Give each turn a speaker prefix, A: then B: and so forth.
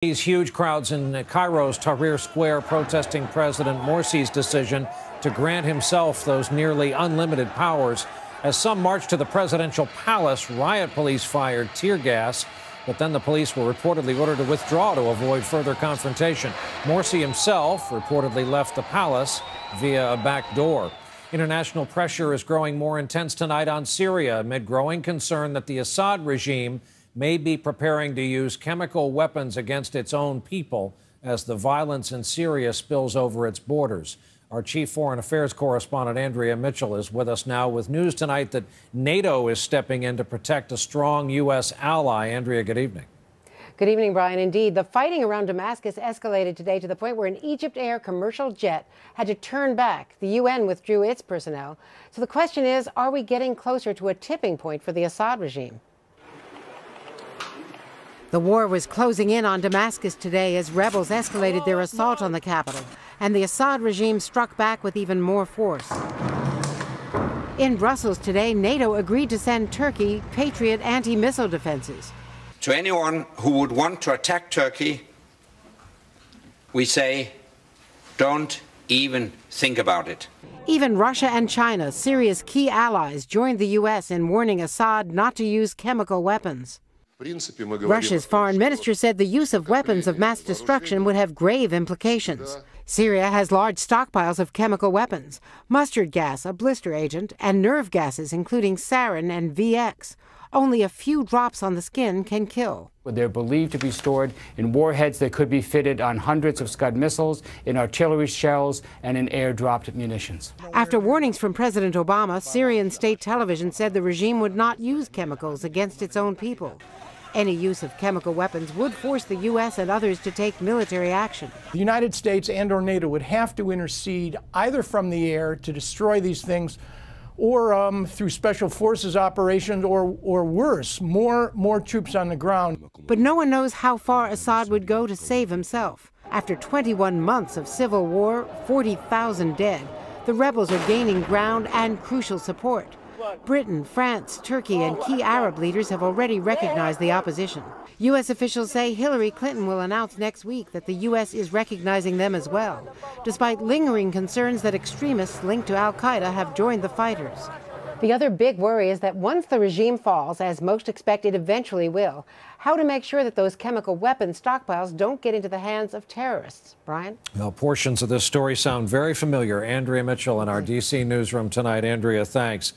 A: These huge crowds in Cairo's Tahrir Square protesting President Morsi's decision to grant himself those nearly unlimited powers. As some marched to the presidential palace, riot police fired tear gas, but then the police were reportedly ordered to withdraw to avoid further confrontation. Morsi himself reportedly left the palace via a back door. International pressure is growing more intense tonight on Syria amid growing concern that the Assad regime may be preparing to use chemical weapons against its own people as the violence in Syria spills over its borders. Our chief foreign affairs correspondent, Andrea Mitchell, is with us now with news tonight that NATO is stepping in to protect a strong U.S. ally. Andrea, good evening.
B: Good evening, Brian. Indeed, the fighting around Damascus escalated today to the point where an Egypt Air commercial jet had to turn back. The UN withdrew its personnel. So the question is, are we getting closer to a tipping point for the Assad regime? The war was closing in on Damascus today as rebels escalated their assault on the capital, and the Assad regime struck back with even more force. In Brussels today, NATO agreed to send Turkey Patriot anti-missile defenses.
C: To anyone who would want to attack Turkey, we say, don't even think about it.
B: Even Russia and China, Syria's key allies, joined the U.S. in warning Assad not to use chemical weapons. Russia's foreign minister said the use of weapons of mass destruction would have grave implications. Syria has large stockpiles of chemical weapons, mustard gas, a blister agent, and nerve gases, including sarin and VX. Only a few drops on the skin can kill.
D: They're believed to be stored in warheads that could be fitted on hundreds of Scud missiles, in artillery shells, and in air-dropped munitions.
B: After warnings from President Obama, Syrian state television said the regime would not use chemicals against its own people. Any use of chemical weapons would force the U.S. and others to take military action.
E: The United States and/or NATO would have to intercede either from the air to destroy these things, or through special forces operations, or worse, more troops on the ground.
B: But no one knows how far Assad would go to save himself. After 21 months of civil war, 40,000 dead, the rebels are gaining ground and crucial support. Britain, France, Turkey, and key Arab leaders have already recognized the opposition. U.S. officials say Hillary Clinton will announce next week that the U.S. is recognizing them as well, despite lingering concerns that extremists linked to al-Qaeda have joined the fighters. The other big worry is that once the regime falls, as most expect it eventually will, how to make sure that those chemical weapons stockpiles don't get into the hands of terrorists. Brian?
A: Well, portions of this story sound very familiar. Andrea Mitchell in our D.C. newsroom tonight. Andrea, thanks.